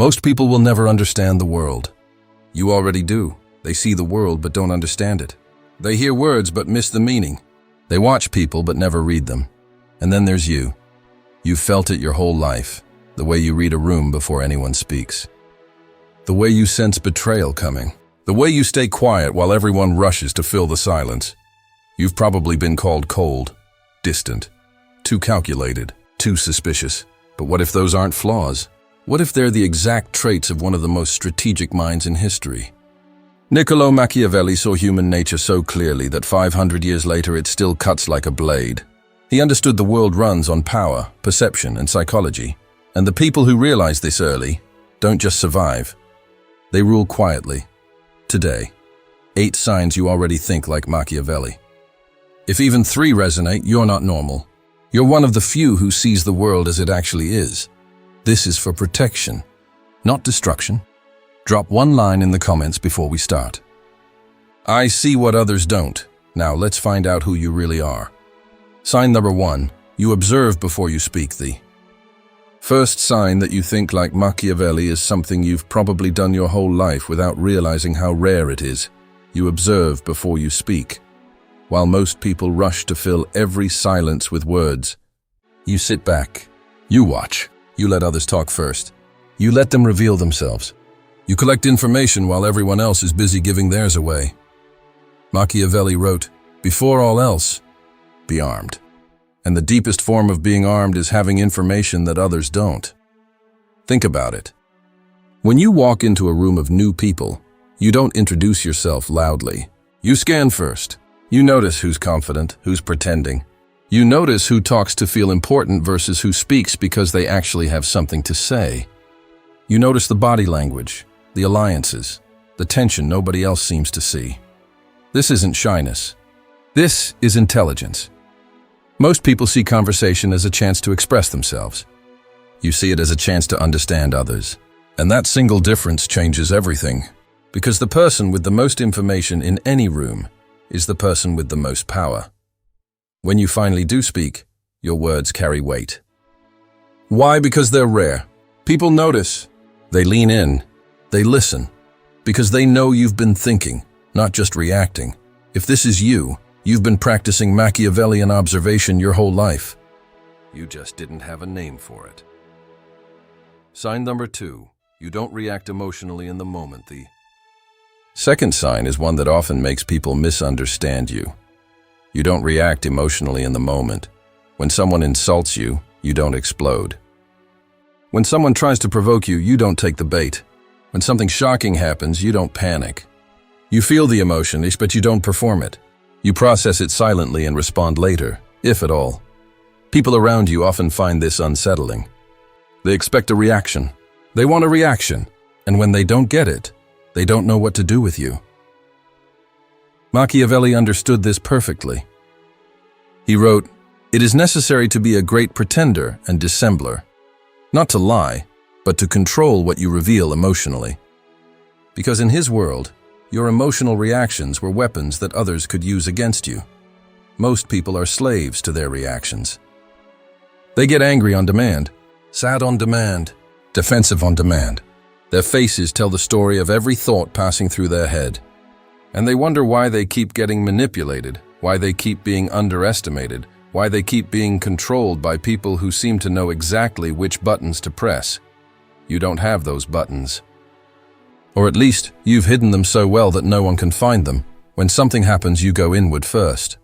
Most people will never understand the world. You already do. They see the world but don't understand it. They hear words but miss the meaning. They watch people but never read them. And then there's you. You've felt it your whole life, the way you read a room before anyone speaks. The way you sense betrayal coming. The way you stay quiet while everyone rushes to fill the silence. You've probably been called cold, distant, too calculated, too suspicious. But what if those aren't flaws? What if they're the exact traits of one of the most strategic minds in history? Niccolò Machiavelli saw human nature so clearly that 500 years later it still cuts like a blade. He understood the world runs on power, perception, and psychology. And the people who realize this early don't just survive. They rule quietly. Today, 8 signs you already think like Machiavelli. If even 3 resonate, you're not normal. You're one of the few who sees the world as it actually is. This is for protection, not destruction. Drop one line in the comments before we start. I see what others don't. Now let's find out who you really are. Sign number 1. You observe before you speak. The first sign that you think like Machiavelli is something you've probably done your whole life without realizing how rare it is. You observe before you speak. While most people rush to fill every silence with words, you sit back. You watch. You let others talk first. You let them reveal themselves. You collect information while everyone else is busy giving theirs away. Machiavelli wrote, "Before all else, be armed." And the deepest form of being armed is having information that others don't. Think about it. When you walk into a room of new people, you don't introduce yourself loudly. You scan first. You notice who's confident, who's pretending. You notice who talks to feel important versus who speaks because they actually have something to say. You notice the body language, the alliances, the tension nobody else seems to see. This isn't shyness. This is intelligence. Most people see conversation as a chance to express themselves. You see it as a chance to understand others. And that single difference changes everything, because the person with the most information in any room is the person with the most power. When you finally do speak, your words carry weight. Why? Because they're rare. People notice. They lean in. They listen. Because they know you've been thinking, not just reacting. If this is you, you've been practicing Machiavellian observation your whole life. You just didn't have a name for it. Sign number 2. You don't react emotionally in the moment. The second sign is one that often makes people misunderstand you. You don't react emotionally in the moment. When someone insults you, you don't explode. When someone tries to provoke you, you don't take the bait. When something shocking happens, you don't panic. You feel the emotion, but you don't perform it. You process it silently and respond later, if at all. People around you often find this unsettling. They expect a reaction. They want a reaction, and when they don't get it, they don't know what to do with you. Machiavelli understood this perfectly. He wrote, "It is necessary to be a great pretender and dissembler, not to lie, but to control what you reveal emotionally." Because in his world, your emotional reactions were weapons that others could use against you. Most people are slaves to their reactions. They get angry on demand, sad on demand, defensive on demand. Their faces tell the story of every thought passing through their head. And they wonder why they keep getting manipulated, why they keep being underestimated, why they keep being controlled by people who seem to know exactly which buttons to press. You don't have those buttons. Or at least, you've hidden them so well that no one can find them. When something happens, you go inward first.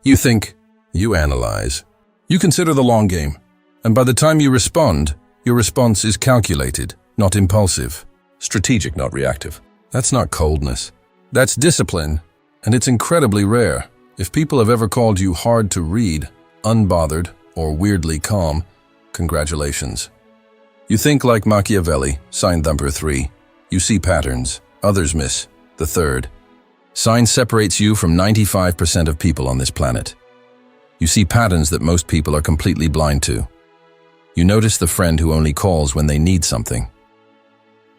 You think, you analyze, you consider the long game. And by the time you respond, your response is calculated, not impulsive, strategic, not reactive. That's not coldness. That's discipline, and it's incredibly rare. If people have ever called you hard to read, unbothered, or weirdly calm, congratulations. You think like Machiavelli, sign number 3. You see patterns, others miss. The third. Sign separates you from 95% of people on this planet. You see patterns that most people are completely blind to. You notice the friend who only calls when they need something.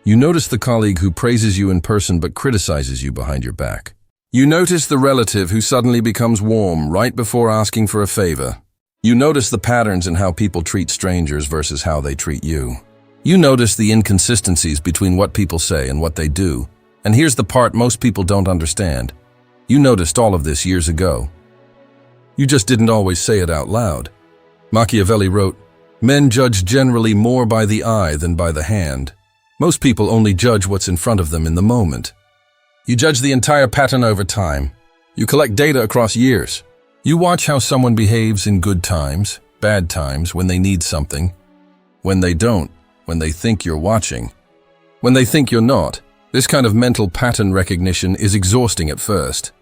You notice the colleague who praises you in person but criticizes you behind your back. You notice the relative who suddenly becomes warm right before asking for a favor. You notice the patterns in how people treat strangers versus how they treat you. You notice the inconsistencies between what people say and what they do. And here's the part most people don't understand. You noticed all of this years ago. You just didn't always say it out loud. Machiavelli wrote, "Men judge generally more by the eye than by the hand." Most people only judge what's in front of them in the moment. You judge the entire pattern over time. You collect data across years. You watch how someone behaves in good times, bad times, when they need something, when they don't, when they think you're watching, when they think you're not. This kind of mental pattern recognition is exhausting at first.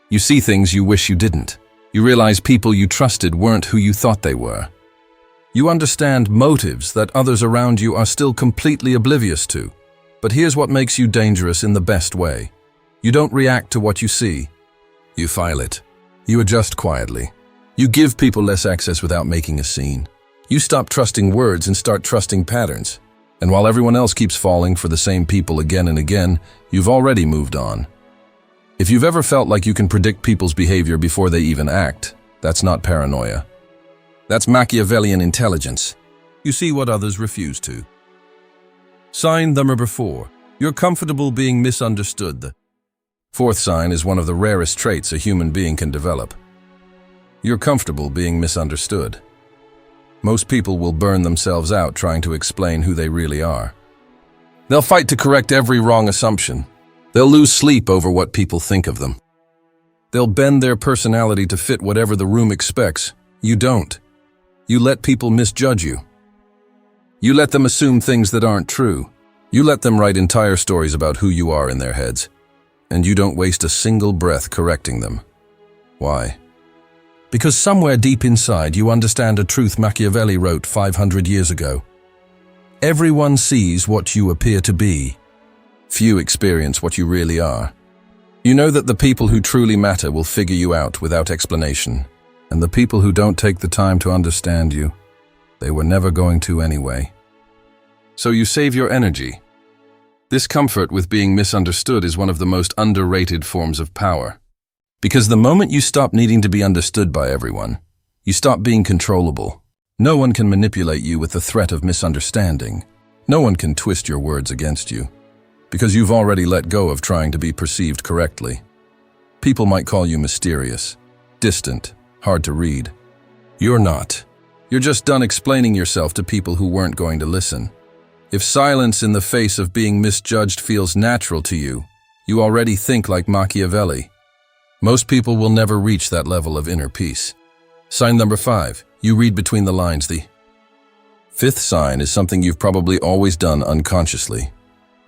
You see things you wish you didn't. You realize people you trusted weren't who you thought they were. You understand motives that others around you are still completely oblivious to. But here's what makes you dangerous in the best way. You don't react to what you see. You file it. You adjust quietly. You give people less access without making a scene. You stop trusting words and start trusting patterns. And while everyone else keeps falling for the same people again and again, you've already moved on. If you've ever felt like you can predict people's behavior before they even act, that's not paranoia. That's Machiavellian intelligence. You see what others refuse to. Sign number 4. You're comfortable being misunderstood. The fourth sign is one of the rarest traits a human being can develop. You're comfortable being misunderstood. Most people will burn themselves out trying to explain who they really are. They'll fight to correct every wrong assumption. They'll lose sleep over what people think of them. They'll bend their personality to fit whatever the room expects. You don't. You let people misjudge you. You let them assume things that aren't true. You let them write entire stories about who you are in their heads. And you don't waste a single breath correcting them. Why? Because somewhere deep inside you understand a truth Machiavelli wrote 500 years ago. Everyone sees what you appear to be. Few experience what you really are. You know that the people who truly matter will figure you out without explanation, and the people who don't take the time to understand you, they were never going to anyway. So you save your energy. This comfort with being misunderstood is one of the most underrated forms of power. Because the moment you stop needing to be understood by everyone, you stop being controllable. No one can manipulate you with the threat of misunderstanding. No one can twist your words against you. Because you've already let go of trying to be perceived correctly. People might call you mysterious, distant, hard to read. You're not. You're just done explaining yourself to people who weren't going to listen. If silence in the face of being misjudged feels natural to you, you already think like Machiavelli. Most people will never reach that level of inner peace. Sign number 5. You read between the lines. The fifth sign is something you've probably always done unconsciously.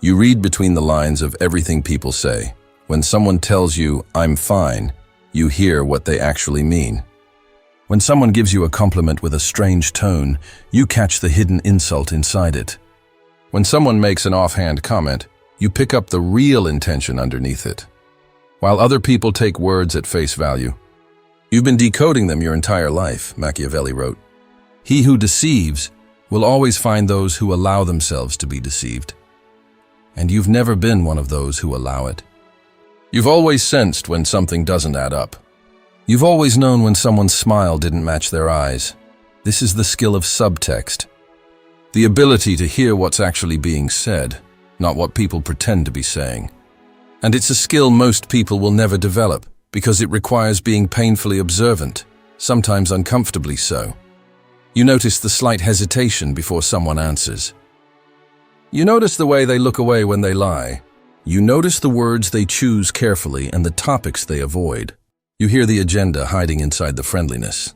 You read between the lines of everything people say. When someone tells you, "I'm fine," you hear what they actually mean. When someone gives you a compliment with a strange tone, you catch the hidden insult inside it. When someone makes an offhand comment, you pick up the real intention underneath it. While other people take words at face value, you've been decoding them your entire life, Machiavelli wrote. He who deceives will always find those who allow themselves to be deceived. And you've never been one of those who allow it. You've always sensed when something doesn't add up. You've always known when someone's smile didn't match their eyes. This is the skill of subtext. The ability to hear what's actually being said, not what people pretend to be saying. And it's a skill most people will never develop because it requires being painfully observant, sometimes uncomfortably so. You notice the slight hesitation before someone answers. You notice the way they look away when they lie. You notice the words they choose carefully and the topics they avoid. You hear the agenda hiding inside the friendliness.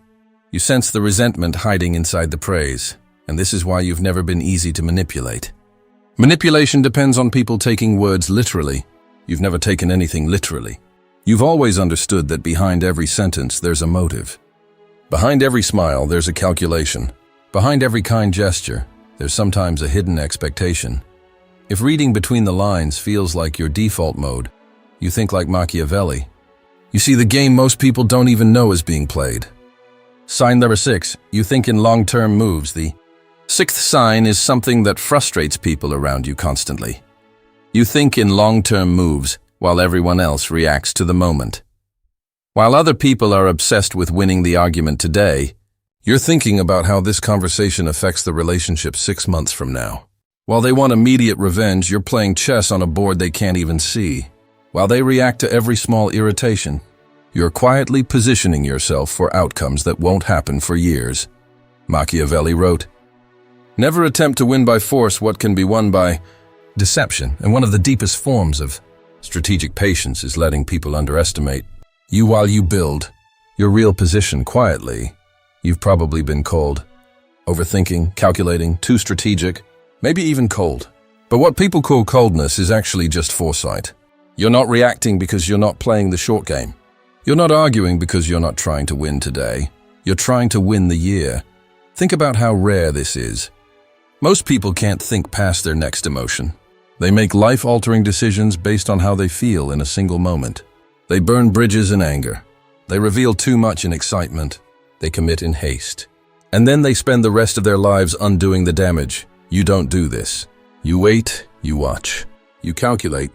You sense the resentment hiding inside the praise, and this is why you've never been easy to manipulate. Manipulation depends on people taking words literally. You've never taken anything literally. You've always understood that behind every sentence there's a motive. Behind every smile there's a calculation. Behind every kind gesture there's sometimes a hidden expectation. If reading between the lines feels like your default mode, you think like Machiavelli. You see the game most people don't even know is being played. Sign number 6. You think in long-term moves. The sixth sign is something that frustrates people around you constantly. You think in long-term moves while everyone else reacts to the moment. While other people are obsessed with winning the argument today, you're thinking about how this conversation affects the relationship 6 months from now. While they want immediate revenge, you're playing chess on a board they can't even see. While they react to every small irritation, you're quietly positioning yourself for outcomes that won't happen for years. Machiavelli wrote, "Never attempt to win by force what can be won by deception." And one of the deepest forms of strategic patience is letting people underestimate you while you build your real position quietly. You've probably been called overthinking, calculating, too strategic, maybe even cold. But what people call coldness is actually just foresight. You're not reacting because you're not playing the short game. You're not arguing because you're not trying to win today. You're trying to win the year. Think about how rare this is. Most people can't think past their next emotion. They make life-altering decisions based on how they feel in a single moment. They burn bridges in anger. They reveal too much in excitement. They commit in haste. And then they spend the rest of their lives undoing the damage. You don't do this. You wait, you watch. You calculate.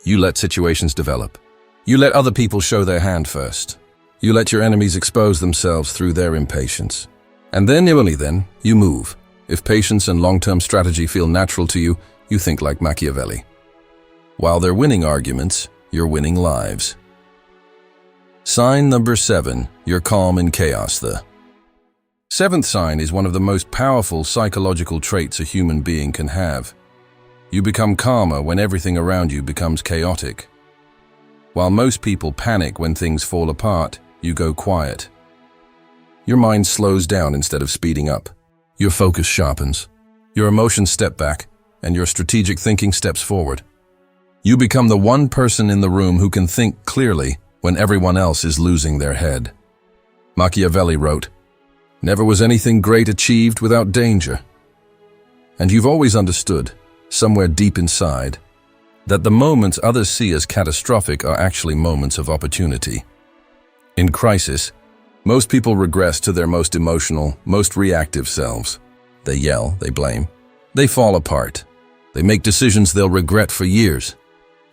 You let situations develop. You let other people show their hand first. You let your enemies expose themselves through their impatience. And then, only then, you move. If patience and long-term strategy feel natural to you, you think like Machiavelli. While they're winning arguments, you're winning lives. Sign number 7, you're calm in chaos. The seventh sign is one of the most powerful psychological traits a human being can have. You become calmer when everything around you becomes chaotic. While most people panic when things fall apart, you go quiet. Your mind slows down instead of speeding up. Your focus sharpens. Your emotions step back, and your strategic thinking steps forward. You become the one person in the room who can think clearly when everyone else is losing their head. Machiavelli wrote, "Never was anything great achieved without danger." And you've always understood, somewhere deep inside, that the moments others see as catastrophic are actually moments of opportunity. In crisis, most people regress to their most emotional, most reactive selves. They yell, they blame, they fall apart. They make decisions they'll regret for years.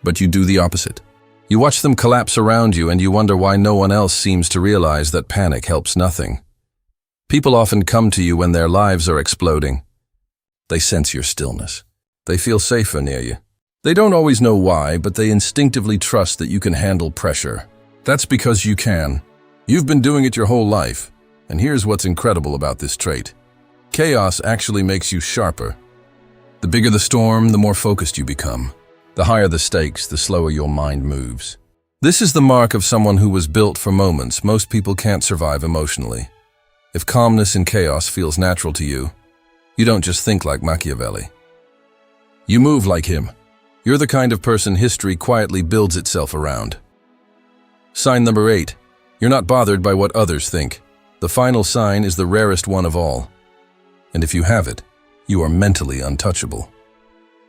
But you do the opposite. You watch them collapse around you and you wonder why no one else seems to realize that panic helps nothing. People often come to you when their lives are exploding. They sense your stillness. They feel safer near you. They don't always know why, but they instinctively trust that you can handle pressure. That's because you can. You've been doing it your whole life. And here's what's incredible about this trait. Chaos actually makes you sharper. The bigger the storm, the more focused you become. The higher the stakes, the slower your mind moves. This is the mark of someone who was built for moments most people can't survive emotionally. If calmness in chaos feels natural to you, you don't just think like Machiavelli. You move like him. You're the kind of person history quietly builds itself around. Sign number 8. You're not bothered by what others think. The final sign is the rarest one of all. And if you have it, you are mentally untouchable.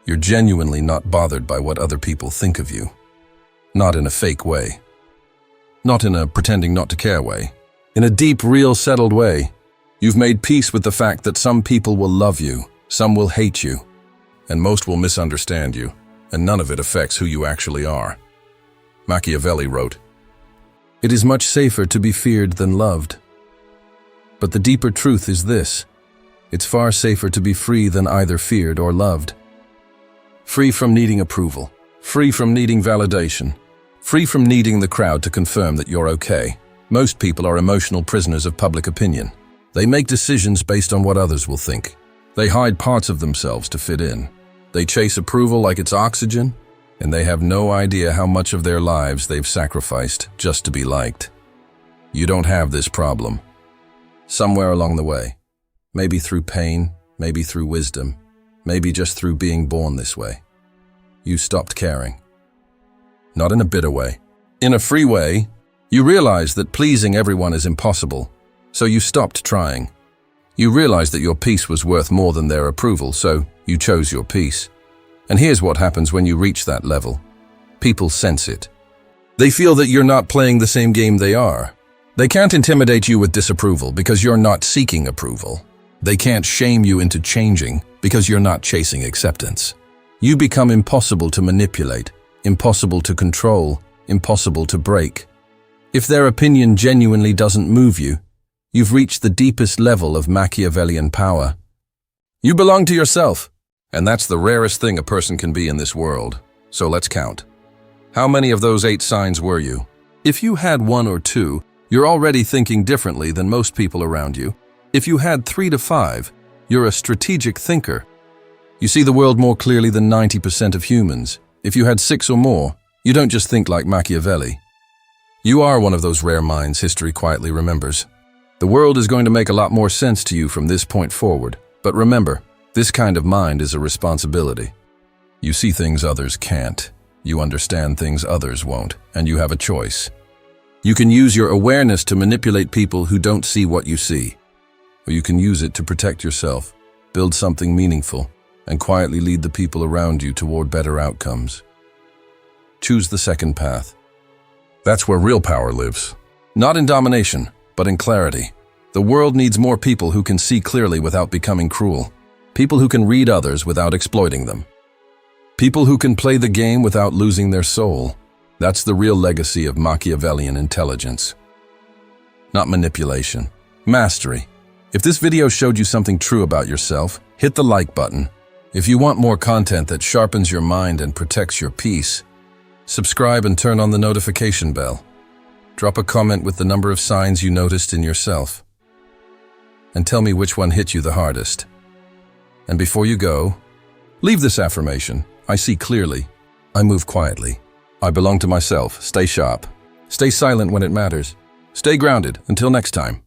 You're genuinely not bothered by what other people think of you. Not in a fake way. Not in a pretending not to care way. In a deep, real, settled way. You've made peace with the fact that some people will love you, some will hate you, and most will misunderstand you, and none of it affects who you actually are. Machiavelli wrote, "It is much safer to be feared than loved." But the deeper truth is this: it's far safer to be free than either feared or loved. Free from needing approval, free from needing validation, free from needing the crowd to confirm that you're okay. Most people are emotional prisoners of public opinion. They make decisions based on what others will think. They hide parts of themselves to fit in. They chase approval like it's oxygen, and they have no idea how much of their lives they've sacrificed just to be liked. You don't have this problem. Somewhere along the way, maybe through pain, maybe through wisdom, maybe just through being born this way, you stopped caring. Not in a bitter way. In a free way, you realized that pleasing everyone is impossible, so you stopped trying. You realized that your peace was worth more than their approval, so you chose your peace. And here's what happens when you reach that level. People sense it. They feel that you're not playing the same game they are. They can't intimidate you with disapproval because you're not seeking approval. They can't shame you into changing because you're not chasing acceptance. You become impossible to manipulate, impossible to control, impossible to break. If their opinion genuinely doesn't move you, you've reached the deepest level of Machiavellian power. You belong to yourself. And that's the rarest thing a person can be in this world. So let's count. How many of those 8 signs were you? If you had 1 or 2, you're already thinking differently than most people around you. If you had 3 to 5, you're a strategic thinker. You see the world more clearly than 90% of humans. If you had 6 or more, you don't just think like Machiavelli. You are one of those rare minds history quietly remembers. The world is going to make a lot more sense to you from this point forward. But remember, this kind of mind is a responsibility. You see things others can't. You understand things others won't, and you have a choice. You can use your awareness to manipulate people who don't see what you see. Or you can use it to protect yourself, build something meaningful, and quietly lead the people around you toward better outcomes. Choose the second path. That's where real power lives. Not in domination, but in clarity. The world needs more people who can see clearly without becoming cruel. People who can read others without exploiting them. People who can play the game without losing their soul. That's the real legacy of Machiavellian intelligence. Not manipulation. Mastery. If this video showed you something true about yourself, hit the like button. If you want more content that sharpens your mind and protects your peace, subscribe and turn on the notification bell. Drop a comment with the number of signs you noticed in yourself. And tell me which one hit you the hardest. And before you go, leave this affirmation. I see clearly. I move quietly. I belong to myself. Stay sharp. Stay silent when it matters. Stay grounded. Until next time.